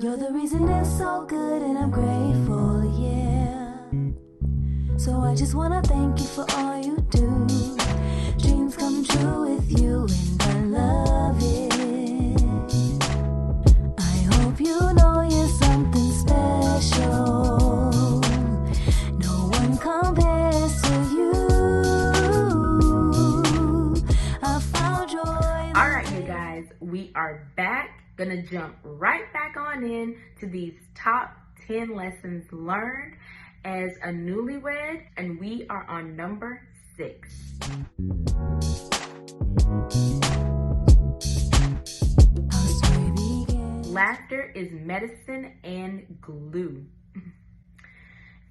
You're the reason it's so good and I'm grateful, yeah. So I just wanna thank you for all you do. Dreams come true with you and I love it. I hope you know you're something special. No one compares to you. I found joy. All right, you guys, we are back. Gonna jump right back on in to these top 10 lessons learned as a newlywed, and we are on number 6. Laughter is medicine and glue.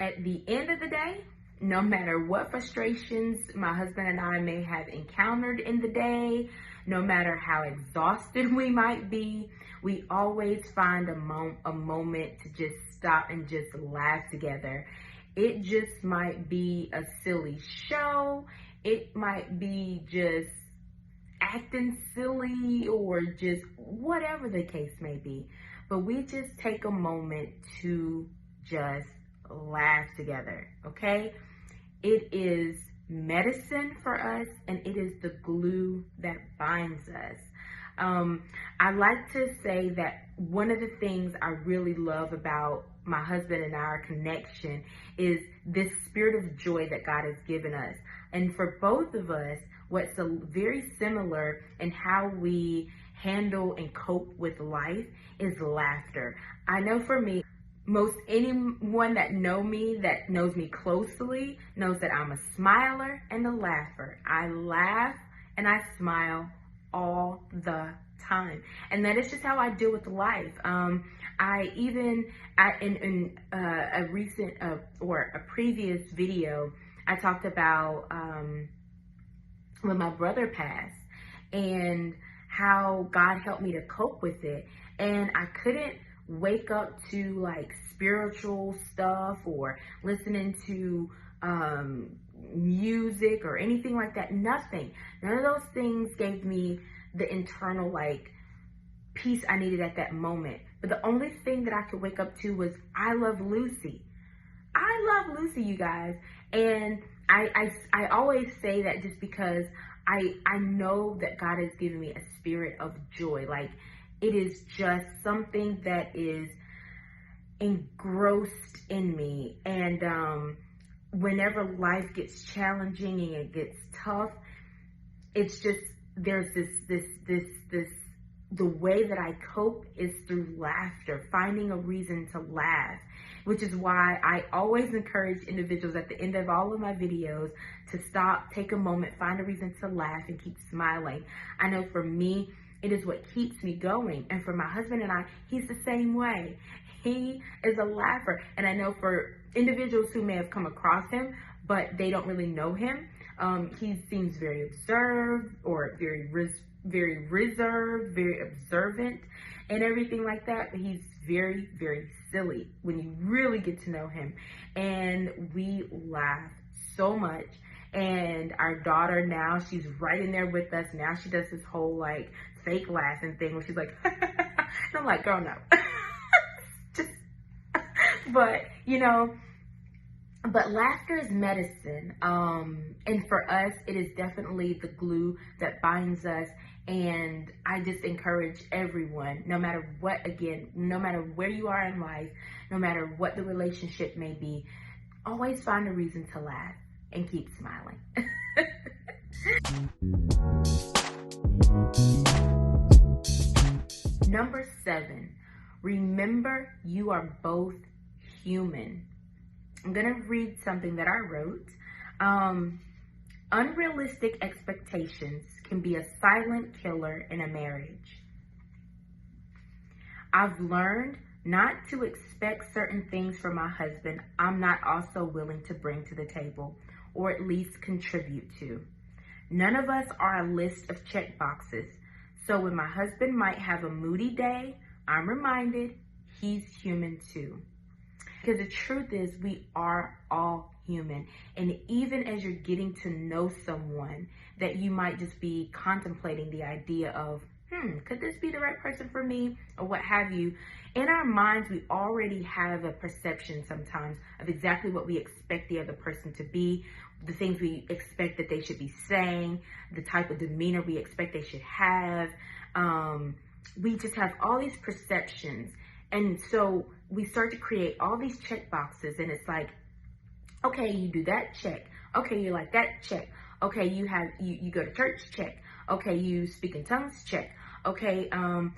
At the end of the day, no matter what frustrations my husband and I may have encountered in the day, no matter how exhausted we might be, we always find a moment to just stop and just laugh together. It just might be a silly show. It might be just acting silly or just whatever the case may be. But we just take a moment to just laugh together, okay? It is medicine for us, and it is the glue that binds us. I like to say that one of the things I really love about my husband and our connection is this spirit of joy that God has given us. And for both of us, what's very similar in how we handle and cope with life is laughter. I know for me, most anyone that knows me closely knows that I'm a smiler and a laugher. I laugh and I smile all the time, and that is just how I deal with life. In a recent or a previous video, I talked about when my brother passed and how God helped me to cope with it, and I couldn't wake up to like spiritual stuff or listening to music or anything like that. Nothing. None of those things gave me the internal like peace I needed at that moment. But the only thing that I could wake up to was I love Lucy. I love Lucy, you guys. And I always say that just because I know that God has given me a spirit of joy. Like, it is just something that is engrossed in me. And whenever life gets challenging and it gets tough, it's just, there's the way that I cope is through laughter, finding a reason to laugh, which is why I always encourage individuals at the end of all of my videos to stop, take a moment, find a reason to laugh and keep smiling. I know for me, it is what keeps me going. And for my husband and I, he's the same way. He is a laugher. And I know for individuals who may have come across him, but they don't really know him, he seems very observed or very reserved, very observant and everything like that. But he's very, very silly when you really get to know him. And we laugh so much. And our daughter now, she's right in there with us. Now she does this whole like fake laughing thing where she's like, and I'm like, girl, no. But, you know, but laughter is medicine. And for us, it is definitely the glue that binds us. And I just encourage everyone, no matter what, again, no matter where you are in life, no matter what the relationship may be, always find a reason to laugh and keep smiling. Number 7, remember you are both human. I'm going to read something that I wrote. Unrealistic expectations can be a silent killer in a marriage. I've learned not to expect certain things from my husband I'm not also willing to bring to the table, or at least contribute to. None of us are a list of check boxes. So when my husband might have a moody day, I'm reminded he's human too. Because the truth is, we are all human. And even as you're getting to know someone that you might just be contemplating the idea of, could this be the right person for me, or what have you. In our minds, we already have a perception sometimes of exactly what we expect the other person to be, the things we expect that they should be saying, the type of demeanor we expect they should have. We just have all these perceptions. And so we start to create all these check boxes, and it's like, okay, you do that, check. Okay, you like that, check. Okay, you go to church, check. Okay, you speak in tongues, check. Okay, all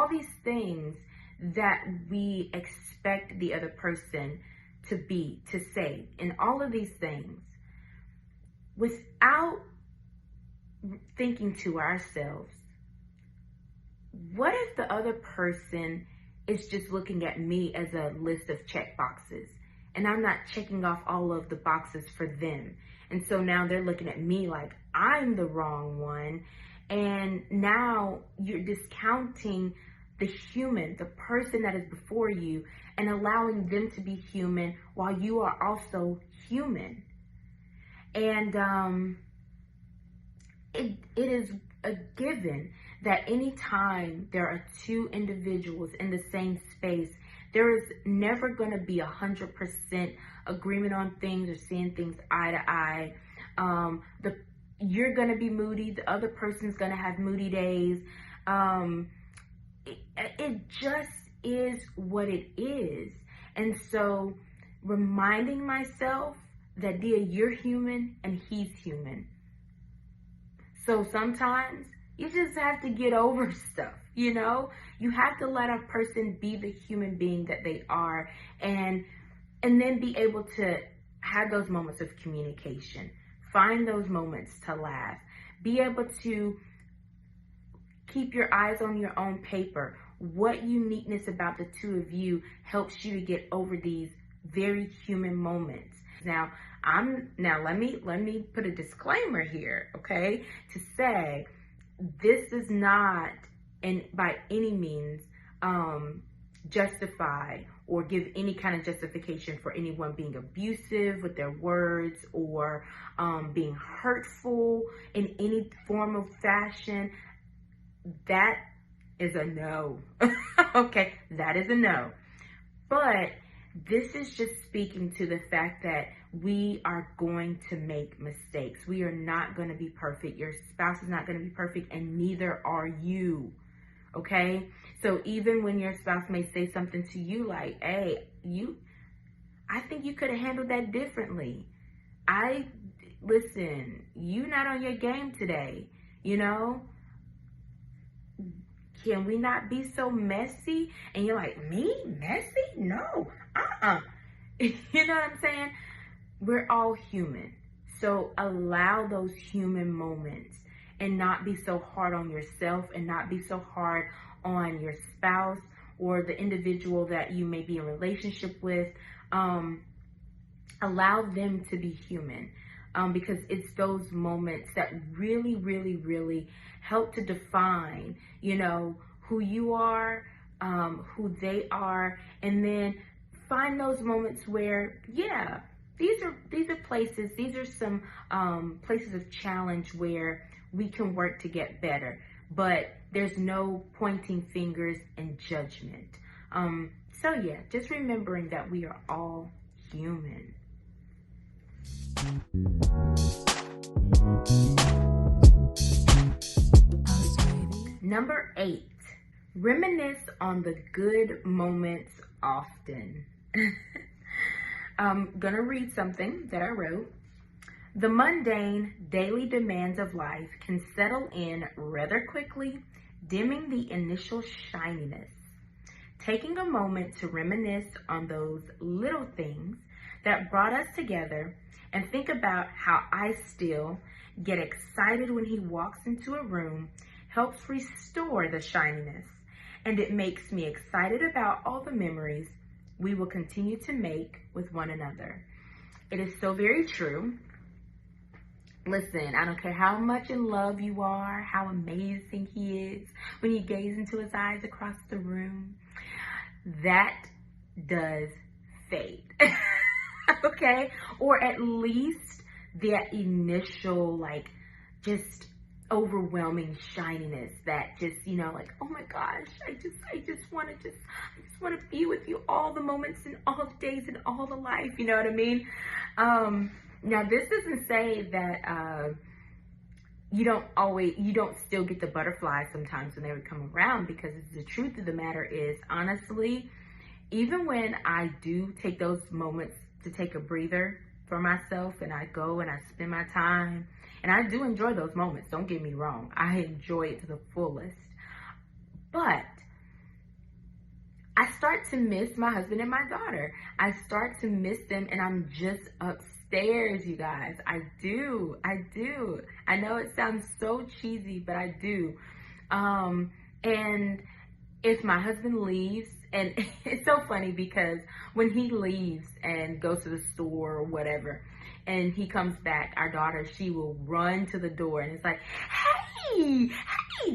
these things that we expect the other person to be, to say, and all of these things, without thinking to ourselves, what if the other person is just looking at me as a list of check boxes, and I'm not checking off all of the boxes for them? And so now they're looking at me like I'm the wrong one. And now you're discounting the human, the person that is before you, and allowing them to be human while you are also human. And it is a given that anytime there are two individuals in the same space, there is never going to be 100% agreement on things or seeing things eye to eye. You're going to be moody. The other person's going to have moody days. It just is what it is. And so reminding myself that, Dia, you're human and he's human. So sometimes you just have to get over stuff, you know? You have to let a person be the human being that they are, and then be able to have those moments of communication. Find those moments to laugh. Be able to keep your eyes on your own paper. What uniqueness about the two of you helps you to get over these very human moments? Now let me put a disclaimer here, okay? To say this does not, and by any means, justify or give any kind of justification for anyone being abusive with their words, or being hurtful in any form of fashion. That is a no. Okay, that is a no. But this is just speaking to the fact that we are going to make mistakes. We are not going to be perfect. Your spouse is not going to be perfect, and neither are you. Okay? So even when your spouse may say something to you like, hey, I think you could have handled that differently. Listen, you not on your game today, you know? Can we not be so messy? And you're like, me? Messy? No. You know what I'm saying? We're all human. So allow those human moments, and not be so hard on yourself, and not be so hard on your spouse or the individual that you may be in a relationship with. Allow them to be human, because it's those moments that really, really, really help to define, you know, who you are, who they are, and then find those moments where, yeah, these are places, these are some places of challenge where we can work to get better, but there's no pointing fingers and judgment. So yeah, just remembering that we are all human. Number 8, reminisce on the good moments often. I'm gonna read something that I wrote. The mundane daily demands of life can settle in rather quickly, dimming the initial shininess. Taking a moment to reminisce on those little things that brought us together, and think about how I still get excited when he walks into a room, helps restore the shininess, and it makes me excited about all the memories we will continue to make with one another. It is so very true. Listen, I don't care how much in love you are, how amazing he is when you gaze into his eyes across the room. That does fade. Okay? Or at least that initial, like, just, overwhelming shininess that just, you know, like, oh my gosh, I just want to be with you all the moments and all the days and all the life, you know what I mean? Now this doesn't say that you don't still get the butterflies sometimes when they would come around, because the truth of the matter is, honestly, even when I do take those moments to take a breather for myself, and I go and I spend my time, and I do enjoy those moments, don't get me wrong, I enjoy it to the fullest, but I start to miss my husband and my daughter. I start to miss them, and I'm just upstairs, you guys. I do. I know it sounds so cheesy, but I do. And if my husband leaves, and it's so funny because when he leaves and goes to the store or whatever, and he comes back, our daughter, she will run to the door, and it's like, hey,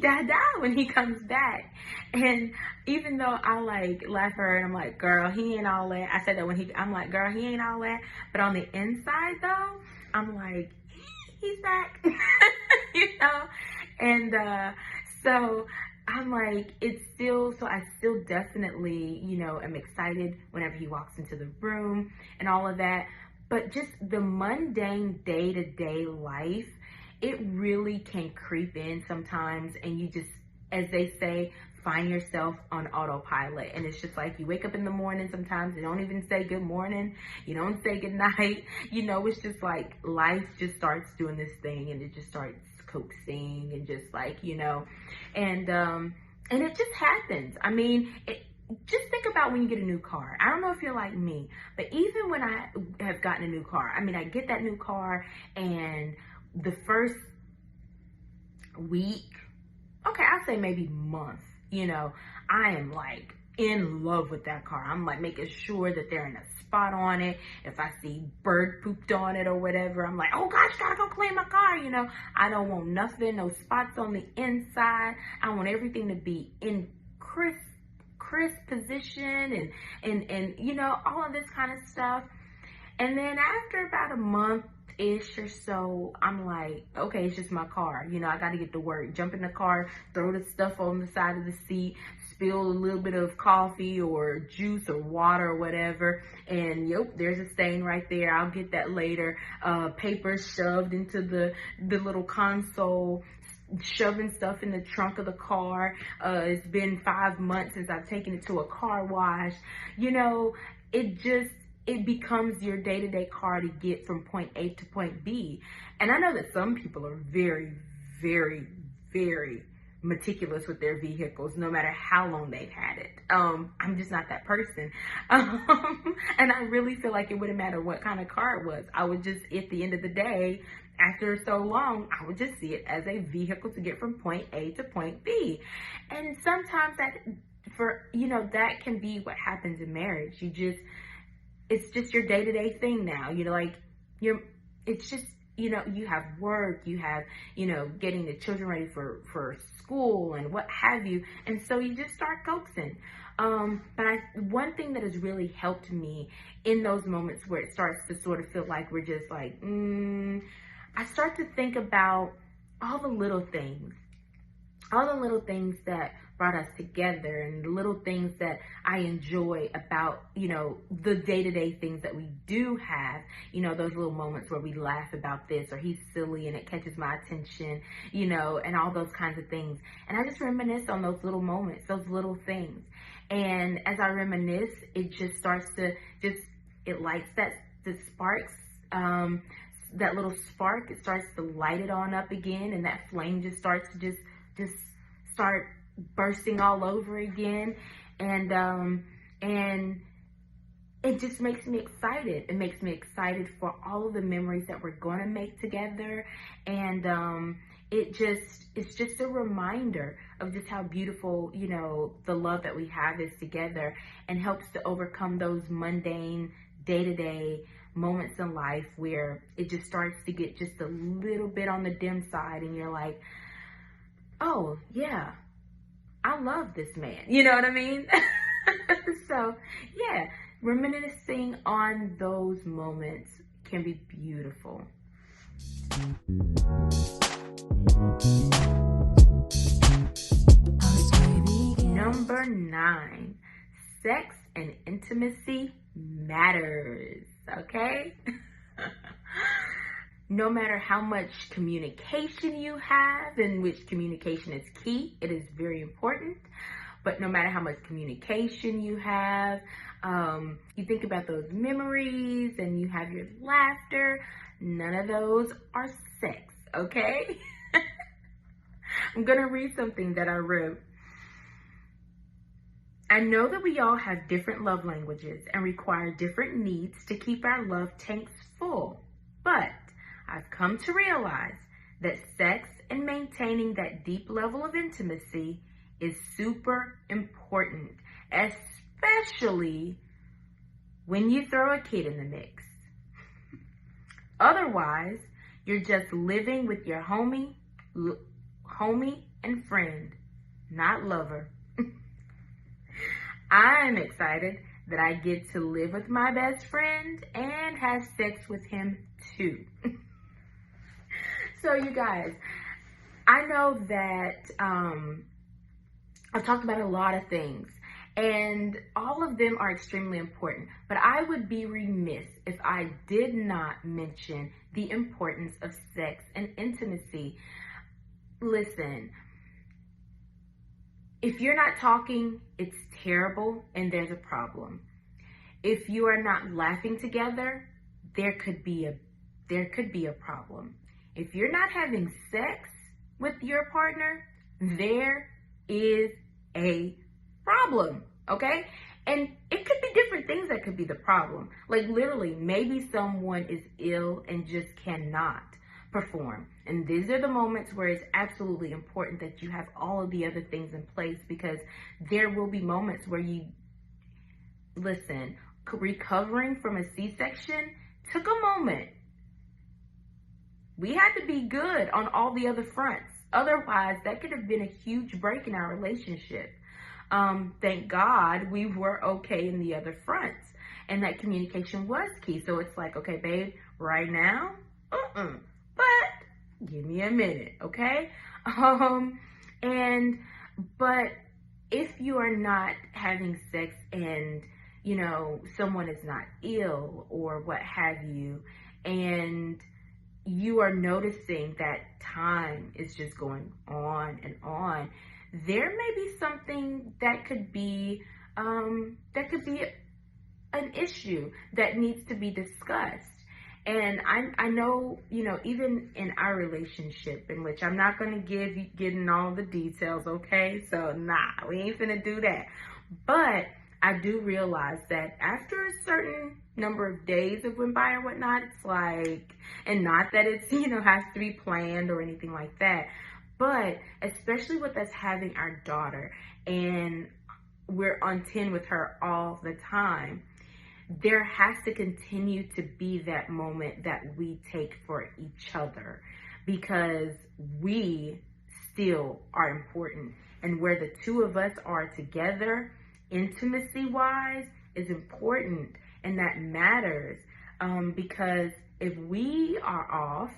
Dada, when he comes back. And even though I like laugh at her and I'm like, girl, he ain't all that. I said that I'm like, girl, he ain't all that. But on the inside though, I'm like, he's back, you know? And so I'm like, I still definitely, you know, am excited whenever he walks into the room and all of that. But just the mundane day-to-day life, it really can creep in sometimes, and you just, as they say, find yourself on autopilot. And it's just like, you wake up in the morning, sometimes you don't even say good morning, you don't say good night, you know, it's just like life just starts doing this thing, and it just starts coaxing, and just like, you know, and it just happens. I mean, just think about when you get a new car. I don't know if you're like me, but even when I have gotten a new car, I mean, I get that new car, and the first week, okay, I'll say maybe month, you know, I am like in love with that car. I'm like making sure that there ain't a spot on it. If I see bird pooped on it or whatever, I'm like, oh gosh, gotta go clean my car, you know. I don't want nothing, no spots on the inside. I want everything to be in crisp position, and you know, all of this kind of stuff. And then after about a month-ish or so, I'm like, okay, it's just my car. You know, I got to get to work. Jump in the car, throw the stuff on the side of the seat, spill a little bit of coffee or juice or water or whatever, and yep, there's a stain right there. I'll get that later. Paper shoved into the little console, shoving stuff in the trunk of the car. It's been 5 months since I've taken it to a car wash. You know, it becomes your day-to-day car to get from point A to point B. And I know that some people are very, very, very meticulous with their vehicles, no matter how long they've had it. I'm just not that person. And I really feel like it wouldn't matter what kind of car it was. I would just, at the end of the day, after so long, I would just see it as a vehicle to get from point A to point B. And sometimes that can be what happens in marriage. It's just your day-to-day thing now. You know, like, it's just, you know, you have work, you have, you know, getting the children ready for school and what have you. And so you just start coaxing. But one thing that has really helped me in those moments where it starts to sort of feel like we're just like, I start to think about all the little things that brought us together, and the little things that I enjoy about, you know, the day-to-day things that we do have, you know, those little moments where we laugh about this, or he's silly and it catches my attention, you know, and all those kinds of things. And I just reminisce on those little moments, those little things. And as I reminisce, it just starts to it lights the sparks, that little spark, it starts to light it on up again, and that flame just starts to just start bursting all over again, and it just makes me excited. It makes me excited for all of the memories that we're going to make together, and it's just a reminder of just how beautiful, you know, the love that we have is together, and helps to overcome those mundane day-to-day moments in life where it just starts to get just a little bit on the dim side, and you're like, oh yeah, I love this man. You know what I mean? So yeah, reminiscing on those moments can be beautiful. matters, okay? No matter how much communication you have, in which communication is key, it is very important. But no matter how much communication you have, you think about those memories and you have your laughter, none of those are sex, okay? I'm gonna read something that I wrote. I know that we all have different love languages and require different needs to keep our love tanks full. But I've come to realize that sex and maintaining that deep level of intimacy is super important, especially when you throw a kid in the mix. Otherwise, you're just living with your homie and friend, not lover. I'm excited that I get to live with my best friend and have sex with him too. So you guys, I know that I've talked about a lot of things and all of them are extremely important, but I would be remiss if I did not mention the importance of sex and intimacy. Listen, if you're not talking, it's terrible and there's a problem. If you are not laughing together, there could be a problem. If you're not having sex with your partner, there is a problem, okay? And it could be different things that could be the problem. Like literally, maybe someone is ill and just cannot perform. And these are the moments where it's absolutely important that you have all of the other things in place, because there will be moments where recovering from a C-section took a moment. We had to be good on all the other fronts. Otherwise, that could have been a huge break in our relationship. Thank God we were okay in the other fronts. And that communication was key. So it's like, okay, babe, right now, but give me a minute, okay? But if you are not having sex and, someone is not ill or what have you, and you are noticing that time is just going on and on, there may be something that could be an issue that needs to be discussed. And I know, even in our relationship, in which I'm not going to get in all the details, okay? So, we ain't finna do that. But I do realize that after a certain number of days have went by or whatnot, it's like, and not that it's, has to be planned or anything like that, but especially with us having our daughter and we're on 10 with her all the time, there has to continue to be that moment that we take for each other, because we still are important. And where the two of us are together, intimacy-wise, is important, and that matters, because if we are off,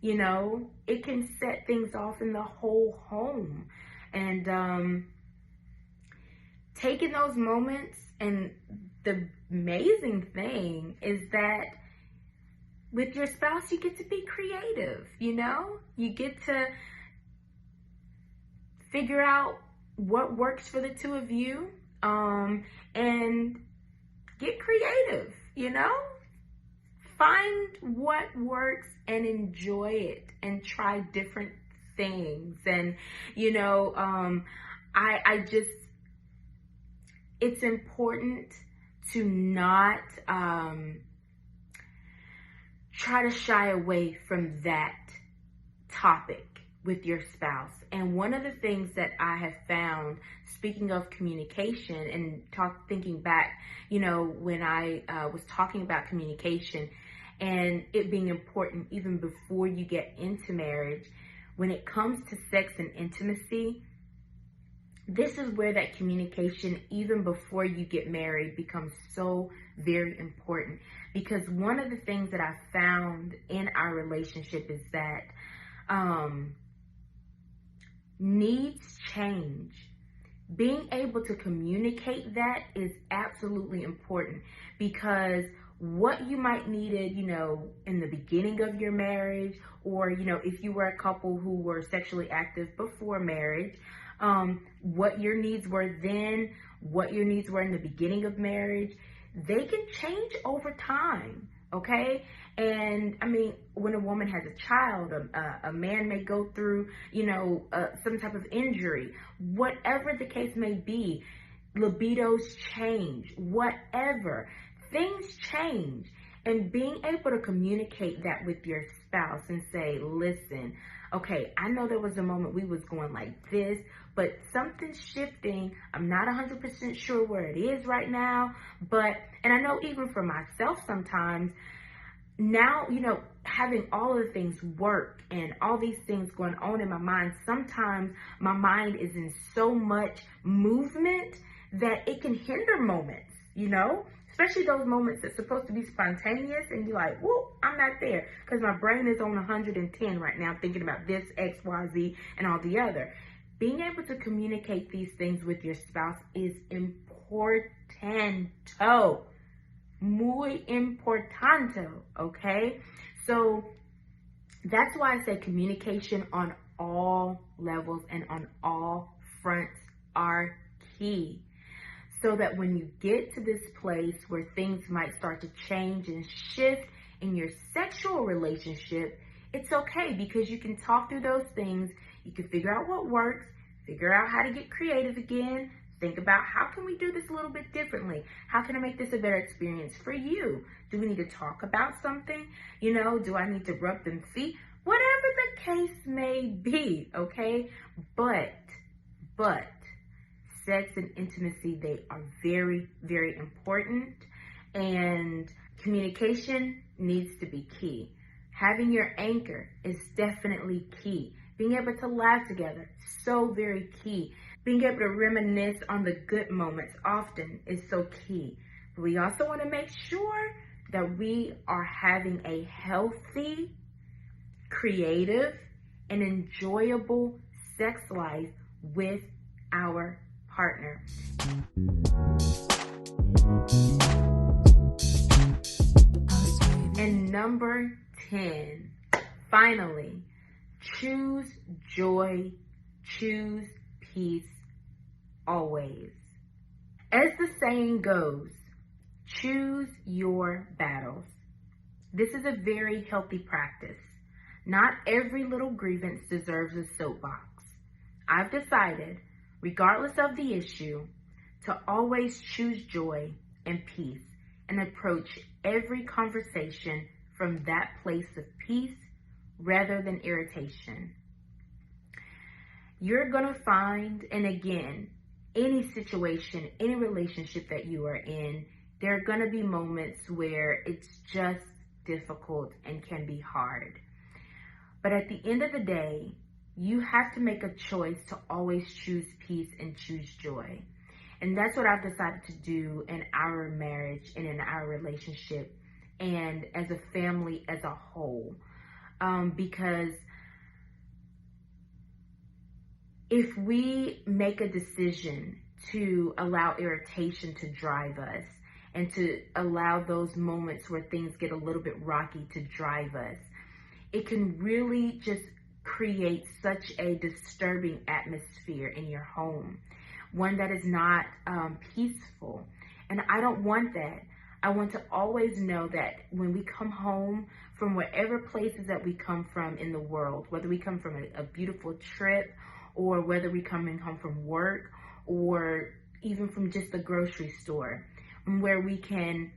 it can set things off in the whole home. And taking those moments, and the amazing thing is that with your spouse, you get to be creative, you get to figure out what works for the two of you, and get creative, find what works and enjoy it and try different things. And, it's important to not try to shy away from that topic with your spouse. And one of the things that I have found, speaking of communication and thinking back, when I was talking about communication and it being important even before you get into marriage, when it comes to sex and intimacy, this is where that communication, even before you get married, becomes so very important. Because one of the things that I found in our relationship is that needs change. being able to communicate that is absolutely important, because what you might needed, in the beginning of your marriage, or, if you were a couple who were sexually active before marriage, what your needs were then, what your needs were in the beginning of marriage, they can change over time. Okay. And I mean, when a woman has a child, a man may go through, some type of injury, whatever the case may be, libidos change, whatever, things change. And being able to communicate that with your spouse and say, listen, okay, I know there was a moment we was going like this, but something's shifting. I'm not 100% sure where it is right now, and I know even for myself sometimes, now, having all of the things work and all these things going on in my mind, sometimes my mind is in so much movement that it can hinder moments, especially those moments that's supposed to be spontaneous, and you're like, whoa, I'm not there because my brain is on 110 right now thinking about this, X, Y, Z, and all the other. Being able to communicate these things with your spouse is importanto. Muy importante, okay? So that's why I say communication on all levels and on all fronts are key. So that when you get to this place where things might start to change and shift in your sexual relationship, it's okay, because you can talk through those things. You can figure out what works, figure out how to get creative again. Think about, how can we do this a little bit differently? How can I make this a better experience for you? Do we need to talk about something? Do I need to rub them feet? Whatever the case may be, okay? But sex and intimacy, they are very, very important. And communication needs to be key. Having your anchor is definitely key. Being able to laugh together, so very key. Being able to reminisce on the good moments often is so key. But we also want to make sure that we are having a healthy, creative, and enjoyable sex life with our partner. And number 10, finally, choose joy, choose peace always. As the saying goes, choose your battles. This is a very healthy practice. Not every little grievance deserves a soapbox. I've decided, regardless of the issue, to always choose joy and peace and approach every conversation from that place of peace rather than irritation. You're going to find, and again, any situation, any relationship that you are in, there are going to be moments where it's just difficult and can be hard. But at the end of the day, you have to make a choice to always choose peace and choose joy. And that's what I've decided to do in our marriage and in our relationship and as a family as a whole. Because if we make a decision to allow irritation to drive us and to allow those moments where things get a little bit rocky to drive us, it can really just create such a disturbing atmosphere in your home, one that is not peaceful. And I don't want that. I want to always know that when we come home from whatever places that we come from in the world, whether we come from a beautiful trip or whether we coming home from work or even from just the grocery store, where we can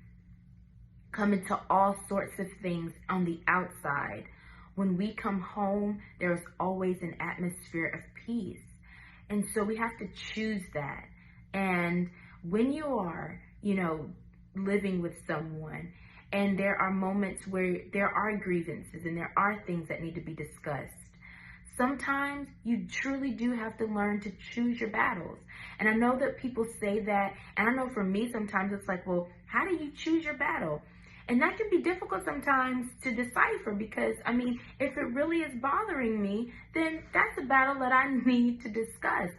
come into all sorts of things on the outside. When we come home, there's always an atmosphere of peace. And so we have to choose that. And when you are, living with someone and there are moments where there are grievances and there are things that need to be discussed, sometimes you truly do have to learn to choose your battles. And I know that people say that, and I know for me sometimes it's like, well, how do you choose your battle? And that can be difficult sometimes to decipher because, if it really is bothering me, then that's a battle that I need to discuss.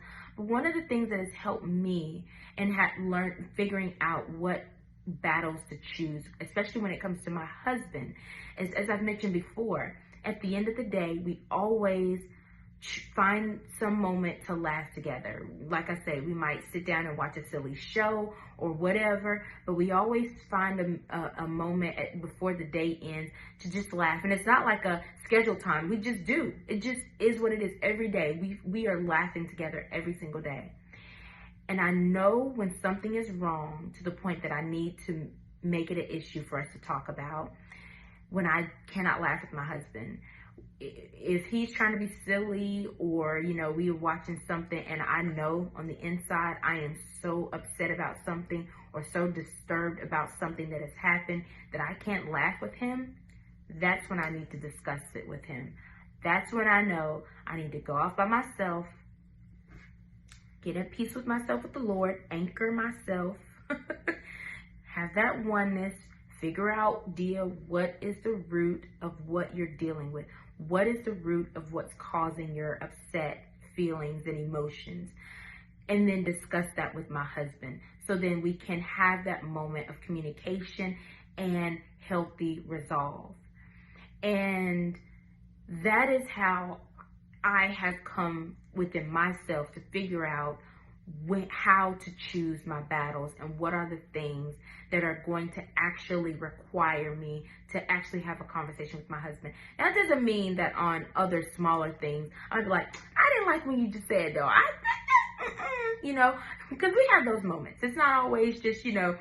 one of the things that has helped me and had learned figuring out what battles to choose, especially when it comes to my husband, is, as I've mentioned before, at the end of the day, we always find some moment to laugh together. Like I say, we might sit down and watch a silly show or whatever, but we always find a moment before the day ends to just laugh. And it's not like a scheduled time. We just do. It just is what it is every day. We are laughing together every single day. And I know when something is wrong to the point that I need to make it an issue for us to talk about, when I cannot laugh with my husband. If he's trying to be silly, or, you know, we are watching something and I know on the inside I am so upset about something or so disturbed about something that has happened that I can't laugh with him, that's when I need to discuss it with him. That's when I know I need to go off by myself, get at peace with myself, with the Lord, anchor myself, have that oneness, figure out, Dia, what is the root of what you're dealing with? What is the root of what's causing your upset feelings and emotions? And then discuss that with my husband. So then we can have that moment of communication and healthy resolve. And that is how I have come within myself to figure out how to choose my battles and what are the things that are going to actually require me to actually have a conversation with my husband. Now, that doesn't mean that on other smaller things, I'd be like, I didn't like when you just said, though. You know, because we have those moments. It's not always just, you know,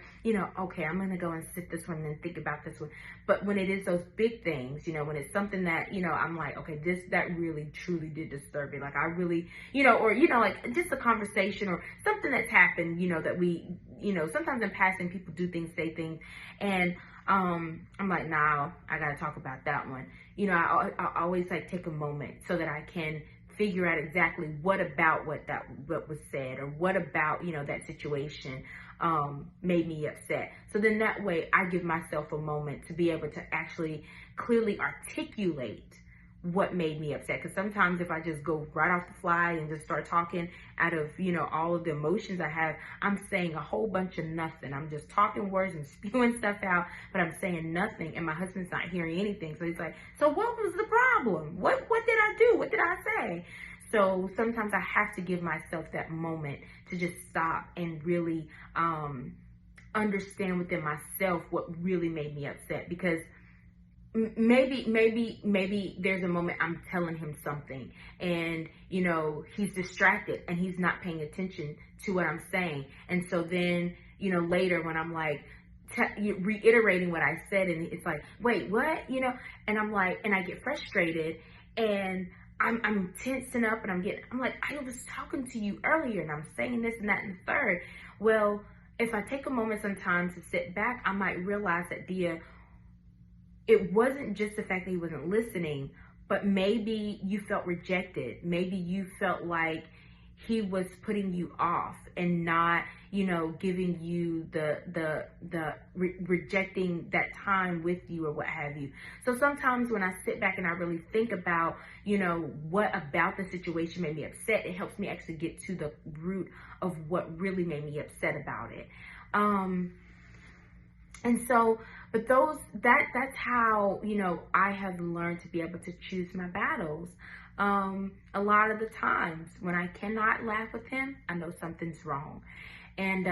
okay, I'm going to go and sit this one and think about this one. But when it is those big things, you know, when it's something that, you know, I'm like, okay, that really, truly did disturb me. Like, I really, you know, or, you know, like just a conversation or something that's happened, you know, that we, you know, sometimes in passing, people do things, say things. And I'm like, nah, I got to talk about that one. You know, I always like take a moment so that I can figure out exactly what about what was said, or what about, you know, that situation made me upset. So then that way I give myself a moment to be able to actually clearly articulate what made me upset. Because sometimes if I just go right off the fly and just start talking out of, you know, all of the emotions I have, I'm saying a whole bunch of nothing. I'm just talking words and spewing stuff out, but I'm saying nothing, and my husband's not hearing anything. So he's like, so what was the problem? What did I do? What did I say? So sometimes I have to give myself that moment to just stop and really understand within myself what really made me upset. Because maybe there's a moment I'm telling him something and, you know, he's distracted and he's not paying attention to what I'm saying. And so then, you know, later when I'm like reiterating what I said, and it's like, wait, what? You know, and I'm like, and I get frustrated and I'm tensing up, and I'm like, I was talking to you earlier and I'm saying this and that and the third. Well, if I take a moment sometimes to sit back, I might realize that it wasn't just the fact that he wasn't listening, but maybe you felt rejected. Maybe you felt like he was putting you off and not, you know, giving you rejecting that time with you or what have you. So sometimes when I sit back and I really think about, you know, what about the situation made me upset, it helps me actually get to the root of what really made me upset about it. And so, but that's how, you know, I have learned to be able to choose my battles. A lot of the times when I cannot laugh with him, I know something's wrong. And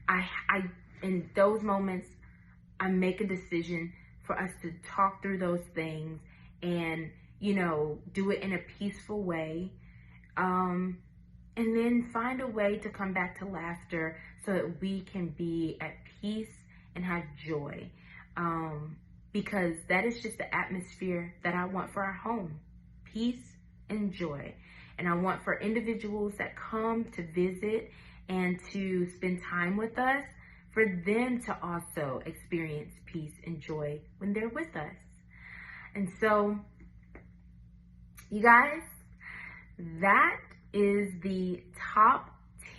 I in those moments, I make a decision for us to talk through those things and, you know, do it in a peaceful way. And then find a way to come back to laughter so that we can be at peace and have joy. Because that is just the atmosphere that I want for our home. Peace and joy. And I want for individuals that come to visit and to spend time with us, for them to also experience peace and joy when they're with us. And so, you guys, that is the top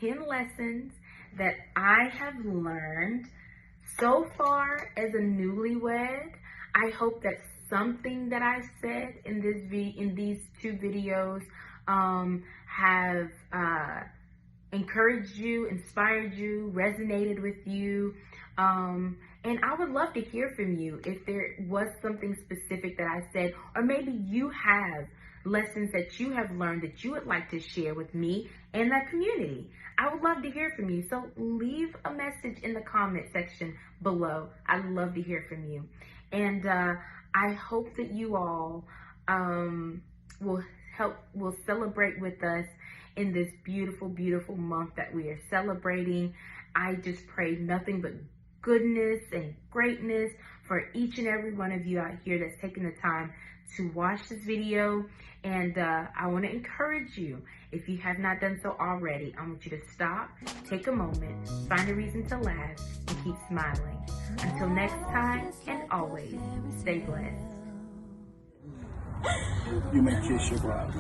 10 lessons that I have learned so far as a newlywed. I hope that something that I said in these two videos have encouraged you, inspired you, resonated with you. And I would love to hear from you if there was something specific that I said, or maybe you have lessons that you have learned that you would like to share with me and that community. I would love to hear from you. So leave a message in the comment section below. I'd love to hear from you. And I hope that you all will celebrate with us in this beautiful, beautiful month that we are celebrating. I just pray nothing but goodness and greatness for each and every one of you out here that's taking the time to watch this video. And I want to encourage you, if you have not done so already, I want you to stop, take a moment, find a reason to laugh, and keep smiling. Until next time, and always, stay blessed. You may kiss your bride.